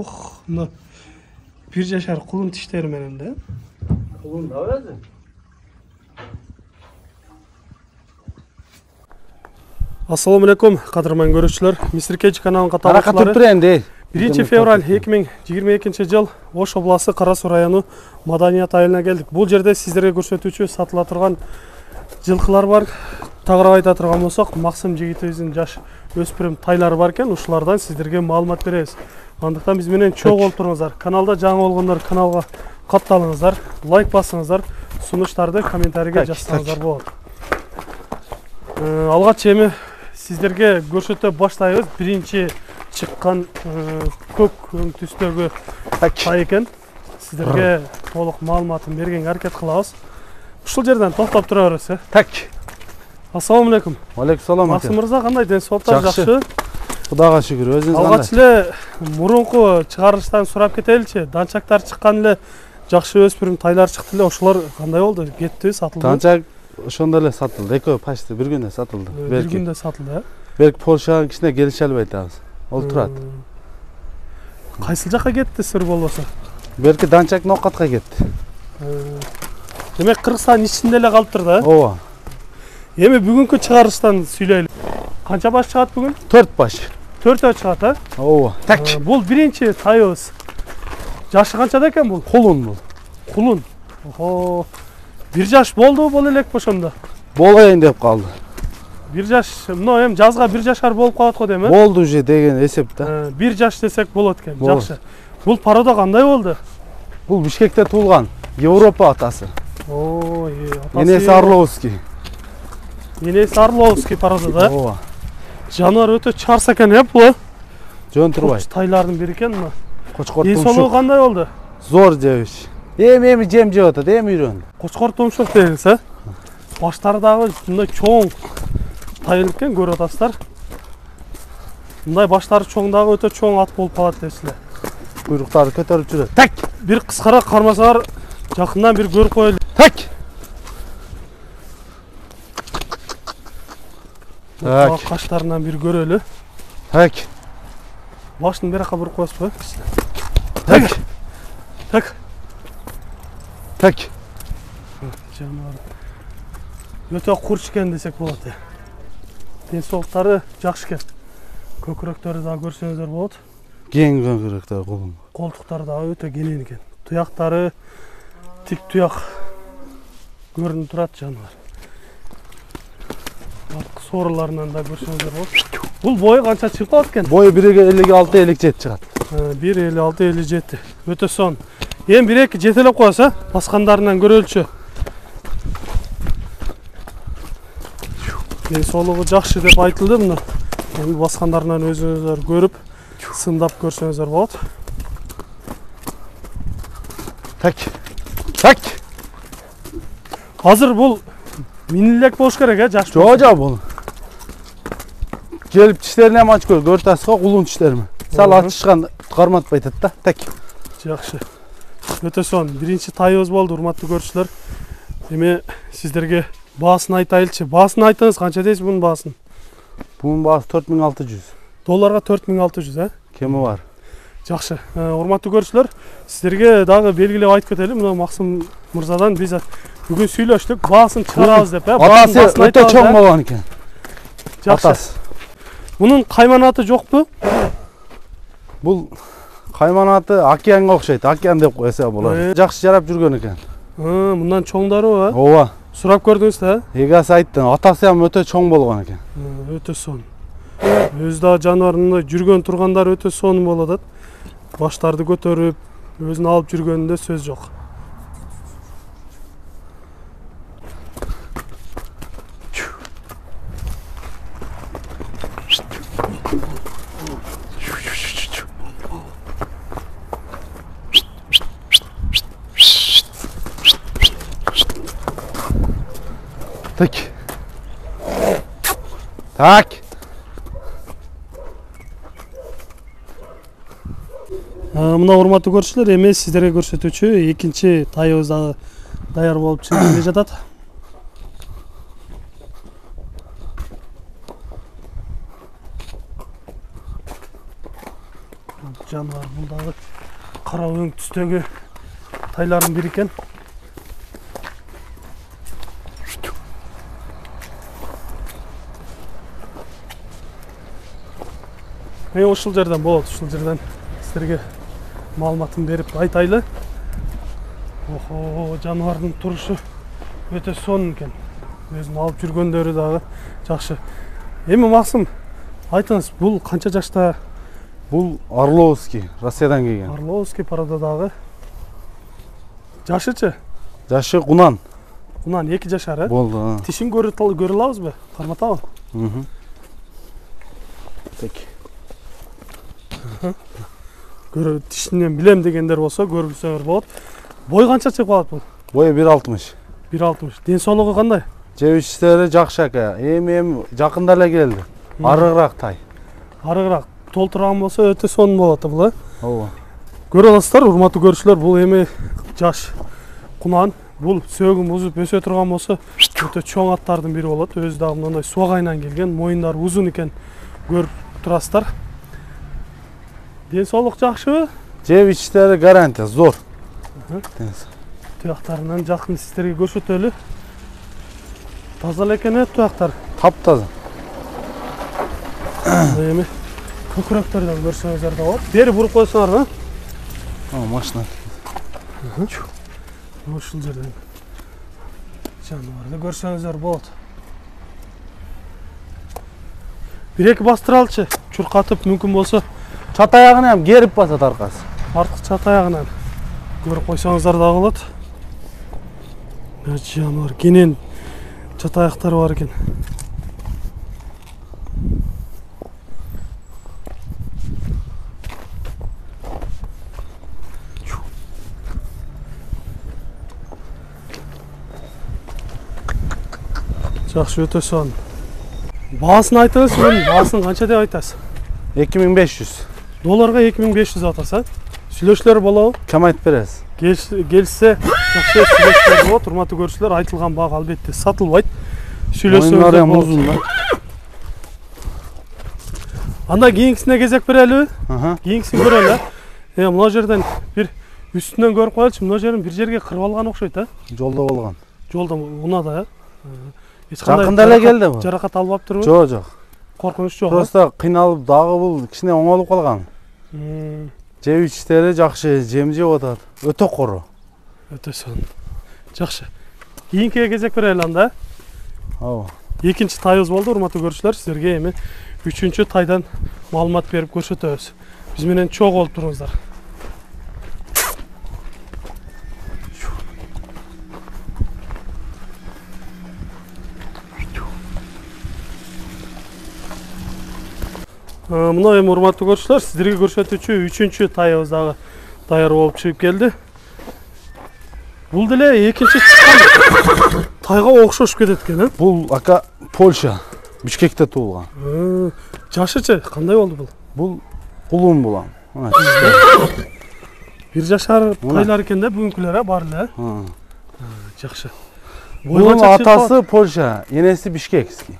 Ох, мына 1 жашар кулун тиштери менен да. Кулун да өзү. Assalamu alaikum, qadrman görüşçüler. Mr. Keç kanalının Harakatып тур энди. 1 fevral 2022 жыл Ош обласы Кара-Суу району Маданият айылына келдик. Бул жерде сиздерге көрсөтүүчү сатыла турган жылкылар бар. Тагырап айта турган болсок, Максым жигитибиздин жаш өспүрүм тайлары бар экен. Ушулардан сиздерге маалымат беребиз. Андыктан биз менен чогуу болуп туруңуздар. Каналда жаңы болгондор каналга катталыңыздар, лайк басыңыздар, сунуштарды комментарийге жазсаңыздар болот. Алгач эми сиздерге көрсөтө баштайбыз. Биринчи чыккан көк өң түстөгү тай экен. Сиздерге толук маалыматын бергенге аракет кылабыз. Ушул жерден токтоп тура беребиз. Так. Ассаламу алейкум. Алейкум салам. Максым мырза, кандай ден соолуктар жакшы? Кудайга шүгүр. Өзүңүз кандай? Алгач эле мурунку чыгарылыштан сурап кетеличи. Данчактар чыккан эле, жакшы өспүрүм тайлар чыкты эле. Ошолор кандай болду? Кетти, сатылды? Данчак ошондо эле сатылды. Экөө почти бир күндө сатылды. Бир күндө сатылды, э? Берк Польшага кичине келише албайт атабыз. Ол турат. Кайсыл жакка кетти сыр болбосо? Берки данчак нокатка кетти. Демек Кыргызстан ичинде эле калыптыр да? Ооба. Эми бүгүнкү чыгарылыштан сүйлөйлү. Канча баш чыгат бүгүн? 4 баш. 4 чыгат, э? Ооба. Так. Бул биринчи тайыбыз. Жашы канчада экен бул? Кулун бул. Кулун. Охо. 1 жаш болду бул элек ошондо. Болоюн деп калды. 1 жаш, мына эми жазга 1 жашар болуп калат го дейм, э? Болду уже деген эсеп да. 1 жаш десек болот экен, жакшы. Бул порода кандай болду? Бул Бишкекте туулган. Европа атасы. Ой, атасы. Энеси Орловский. Энеси Орловский порода да? Ооба. Жануар өтө чарс экен, э, бул? Жөн турбай. Тайлардын бири экен мына. Кочкор тумшук. Эсолугу кандай болду? Зор жебиш. Эми жем жеп атат, эми үйрөндү. Кочкор тумшук деңиз, э? Баштары дагы мындай чоң тай экен, көрүп атасыздар. Мындай баштары чоң дагы өтө чоң ат болуп калат дейсиздер. Куйруктары көтөрүп жүрөт. Так! Бир кыскараак кармасаңар, жакындан бир көрүп коелу. Так! Так. Каштарынан бир көрөлү. Так. Башын беракка буруп коесузбу? Так. Так. Так. Жануар. Өтө курч экен десек болот. Ден соолуктары жакшы экен. Көкүрөктөрү дагы көрсөңүздөр болот. Кең көкүрөктөр колун. Колтуктары дагы өтө кенен экен. Туяктары тик туяк көрүнүп турат жануар. Сооруларынан да көрсөңүздөр болот. Бул бою канча чыгып калат экен? Бою 1,56-57 чыгат. 1,56-57. Өтө сон. Эми 1-2 жетелеп коесуз, а? Баскандарынан көрөлүчү. Ден соолугу жакшы деп айтылды мына. Эми баскандарынан өзүңүздөр көрүп, сындап көрсөңүздөр болот. Так. Так. Азыр бул минилек болуш керек, э, жаш. Жо бул. Келип тиштерине мач көртасыз го, улун тиштериме. Сал ачышкан карматпайт да. Так. Жакшы. Өтө сон. Биринчи тайыбыз болду, урматтуу көрүүчүлөр. Эми сиздерге баасын айтайлычы. Баасын айтыңыз, канча дейсиз бунун баасын? Бунун баасы 4600. Долларга 4600, э? Кеми бар? Жакшы. Урматтуу көрүүчүлөр, сиздерге дагы белгилеп айтып кетели. Мына Максым мырзадан биз бүгүн сүйлөштүк, баасын чыгарабыз деп, э? Атасы өтө чоң болгон экен. Жакшы. Мунун кайманаты жокпу? Бул кайманаты океанга окшойт. Океан деп койсо болот. Жакшы жарап жүргөн экен. Мындан чоңдору, э? Ооба. Сурап көрдүңүз да? Эгасы айтты, атасы ham өтө чоң болгон экен. Өтө сон. Өзү да жануарында жүргөн тургандар өтө сон болот атат. Баштарды көтөрүп, өзүн алып жүргөнүндө сөз жок. Так. Так. Мына урматтуу көрүүчүлөр, эми сиздерге көрсөтүүчү экинчи тайыбыз дагы даяр болуп чыгып келе жатат. Жануар бул дагы кара өң түстөгү тайлардын бири экен. Мен ушул жерден болот, ушул жерден силерге маалыматын берип айтайлы. Охо, жануардын турушу өтө сонун экен. Өзүн алып жүргөндөрү дагы жакшы. Эми Максым, айтыңыз, бул канча жашта? Бул Орловский, Россиядан келген. Орловский парададагы. Жашычы? Жашы Кунан. Кунан 2 жашар, Болду. Тишин көрө алабызбы? Карматабы? Так. Көрө тишинен билем дегендер болсо көргүсөңөр болот. Бой канча чыгып калат бул? Бою 1.60. 1.60. Ден соолугу кандай? Жеп ичтери жакшы ака. Эми жакында эле келди. Арыгыраак тай. Арыгыраак толтурган болсо өтө сонун болот бул, Ооба. Көрө аласыздар, урматтуу көрүүчүлөр, бул эми жаш кунан. Бул сөөгүн бузуп өсө турган болсо өтө чоң аттардын бири болот. Өзү дагы мындай суагайынан келген, моюндары узун экен, көрүп турасыздар. Ден соолук жакшыбы? Жеп ичтери гарантия зор. Туяктарынан жакын сиздерге көрсөтөлү. Таза эле экен туяктар. Таптаза. Эми көкүрөктөрдөн көрсөңүздөр да болот. Бери буруп койсоңар, Машина. Ушул жерден жануарды көрсөңүздөр болот. Бир-эки бастыралчы, чуркатып мүмкүн болсо Чат аягын ham керип басат аркасы. Артык чат аягынан көрүп койсоңуздар да болот. Жануар кенен чат аяктары бар экен. Жакшы, өтө сонун. Баасын айтыңыз, мен баасын канча деп айтасыз? 2500. Долларга 2500 атаса. Сүйлөшүүлөр болобу? Кем айтып бересиз? Келсе, жакшы сүйлөшүүлөр болот. Урматтуу көрүүчүлөр, айтылган баа албетте сатылбайт. Сүйлөшсөңүздөр болот. Анда кийинкисине кезек берелиби? Кийинкисин көрөлү. Мына жерден бир үстүнөн көрүп коелучу. Мына жерин бир жерге кырып алган окшойт, Жолдо болгон. Жолдо унада, Жакында эле келди бу. Жаракат албаптырбы? Жок. Коркунуч жок. Просто кыйналып дагы бул кичине оңолуп калган. Жеп ичтери жакшы, жем жеп атат. Өтө коро. Өтө сонун. Жакшы. Кийинкиге кезек берели анда. Ооба. Экинчи тайыбыз болду, урматтуу көрүүчүлөр. Сиздерге эми үчүнчү тайдан маалымат берип көрсөтөбүз. Биз менен чогуу болуп туруңуздар. Мына эми урматтуу көрүүчүлөр, сиздерге көрсөтүүчү үчүнчү тайыбыз дагы даяр болуп чыгып келди. Бул деле экинчи чыккан тайга окшош кетет экен, Бул ака Польша, Бишкекте туулган. Жашычы кандай болду бул? Бул кулун булам. Бир жашар тайлар экен да бүгүнкүлөр, бар эле. Жакшы. Бунун атасы Польша, энеси Бишкекский.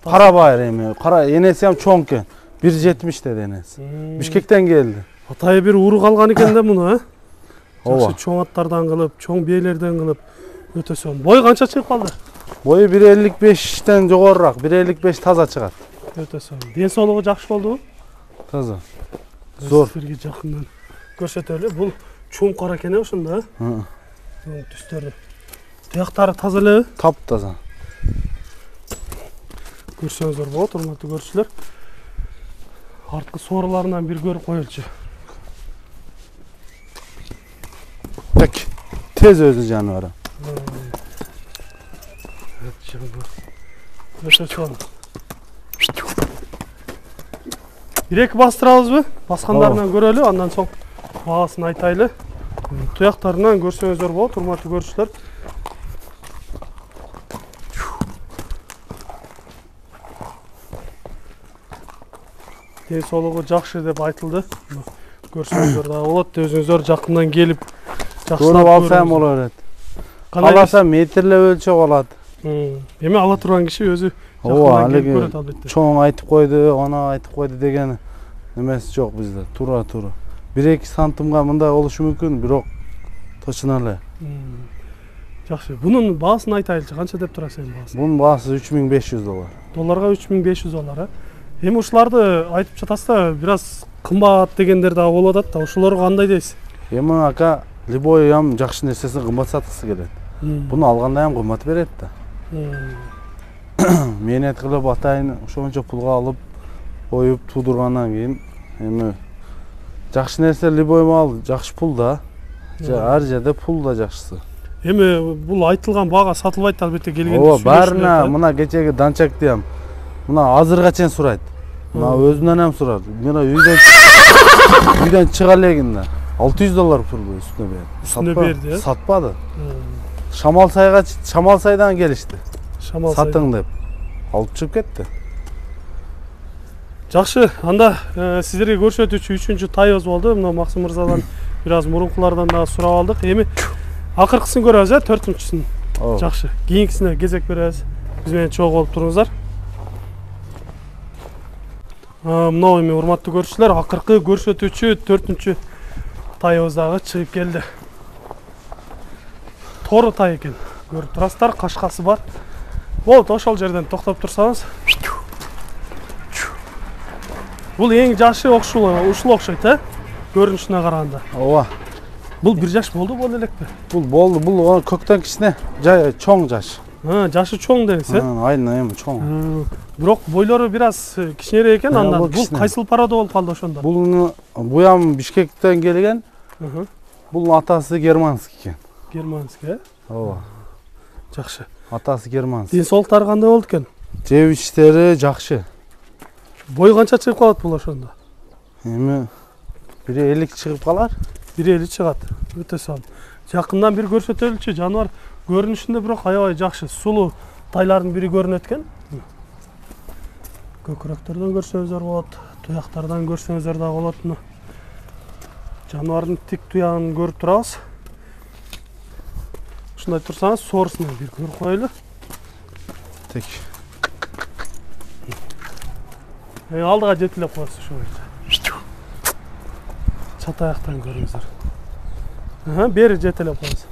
Кара байыр эми, кара энеси ham чоң экен. 1.70 dedi энеси. Бишкектен келди. Атайы бир уру калган экен да муну, Ооба. Жакшы чоң аттардан кылып, чоң биелерден кылып өтө сонун. Бой канча чыгып калды? Бою 1.55тен жогорураак, 1.55 таза чыгат. Өтө сонун. Ден соолугу жакшы болдубу? Таза. Зор. Силерге жакындан көрсөтөлү. Бул чоң кара экен ошондо, түстөрү. Туяктары таза эле? Таптаза. Көрсөңүздөр болот, урматтуу көрүүчүлөр. Арткы сооруларынан бир көрүп коелучу. Так, tez özü жаныбары. Өтө сонун. Бир-эки бастырабызбы? Баскандарынан көрөлү, андан соң баасын айтайлы. Туяктарынан көрсөңүздөр болот, урматтуу көрүүчүлөр. Ден соолугу жакшы деп айтылды. Көрсөңүздөр да болот, өзүңүздөр жакындан келип Көрүп алсам болот. Каласа метрлеп өлчөп алат. Эми ала турган киши өзү Ооба, жакындан келип көрөт албетте. Чоң айтып койду, ана айтып койду деген Немеси жок бизде. Тура. 1-2 сантымга мындай болушу мүмкүн, бирок точно эле. Жакшы. Бунун баасын айтайлычы, канча деп турасыз эми баасын? Бунун баасы $3500. Долларга $3500, Эми ушуларды айтып жатасызда, бир аз кымбат дегендер дагы болуп атат да, ошолорго кандай дейсиз? Эми ака, любой жакшы нерсесин кымбат саткысы келет. Буну алганда кымбат берет да. Мээнет кылып атайын, ошончо пулга алып, коюп туудургандан кийин, эми жакшы нерсе любой мал жакшы пул да. Ар жерде пул да жакшысы. Эми бул айтылган баага сатылбайт албетте келгенде. Ооба, баарына мына кечеги данчакты мына азырга чейин сурайт. Мына өзүнөн сурат. Мына үйдөн чыга элегин да. $600 пул үстүнө берди. Сатпады. Шамалсайдан келишти. Сатың деп. Алып чыгып кетти. Жакшы, анда сиздерге көрсөтүүчү 3-чү тайыбыз болду. Мына Максим мырзадан бир аз мурункулардан да сурап алдык. Эми акыркысын көрөбүз, 4-чүсүн. Жакшы. Кийинкисине кезек беребиз. Биз менен чогуу болуп туруңуздар. Мына эми урматтуу көрүүчүлөр, акыркы көрсөтүүчү 4-чү тайыбыз дагы чыгып келди. Тору тай экен. Көрүп турасыздар, кашкасы бар. Болот, ошол жерден токтоп турсаңыз. Бул эң жашы ушул окшойт, көрүнүшүнө караганда. Ооба. Бул 1 жаш болду боло элекпи? Бул болду, бул көктөн кичине, чоң жаш. Жашы чоң деңиз, Айына эми чоң. Бирок бойлору бир аз кичинерээк экен, андан. Бул кайсыл порода болуп калды ошондо? Буям Бишкектен келген. Бул атасы германский экен. Германский, Ооба. Жакшы. Атасы германский. Ден-соолуктары кандай болду экен? Жеп иштери жакшы. Бой канча чыгып калат бул ошондо? Эми 1.50 чыгып калар. 1.50 чыгат. Өтө сонун. Жакындан бир көрсөтөлүчү жаныбар көрүнүшүндө бирок аябай жакшы. Сулуу тайлардын бири көрүнөт экен. Көкүрөктөрдөн көрсөңүздөр болот, туяктардан көрсөңүздөр да болот. Жаныбардын тик туягын көрүп турабыз. Ушундай турсаңыз, соорусун бир көрүп коелу. Тек. Алдыга жетилеп коесуз ошо боюнча. Чат аяктан көрүңүздөр. Бери жетелеп коесуз.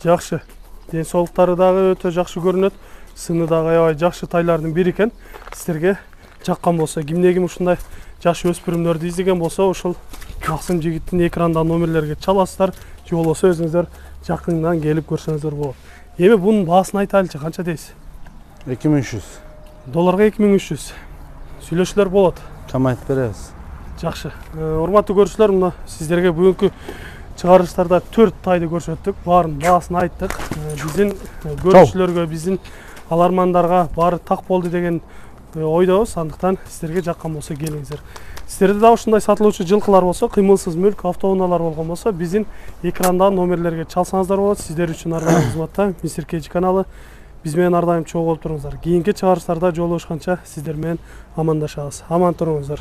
Жакшы. Ден соолуктары дагы өтө жакшы көрүнөт. Сыны дагы аябай жакшы тайлардын бири экен. Сиздерге жаккан болсо, кимде ким ушундай жаш өспүрүмдөрдү издеген болсо, ошол Максим жигиттин экранда номерлерге чаласыздар, же болбосо өзүңүздөр жакындан келип көрсөңүздөр болот. Эми бунун баасын айтайлычы, канча дейсиз? 2300. Долларга 2300. Сүйлөшүүлөр болот. Камайтып беребиз. Жакшы. Урматтуу көрүүчүлөр, мына сиздерге бүгүнкү чыгарылыштарда 4 тайды көрсөттүк. Баарын баасын айттык. Биздин көрүүчүлөргө, биздин алармандарга баары так болду деген ойдобуз. Андыктан сиздерге жаккан болсо келиңиздер. Сиздерде да ушундай сатылуучу жылкылар болсо, кыймылсыз мүлк, автоунаалар болгон болсо, биздин экранда номерлерге чалсаңыздар болот. Сиздер үчүн ар дайым кызматта Мистер Кеч каналы. Биз менен ар дайым чогуу болуп туруңуздар. Кийинки чыгарылыштарда жолугушканча сиздер менен амандашабыз. Аман туруңуздар.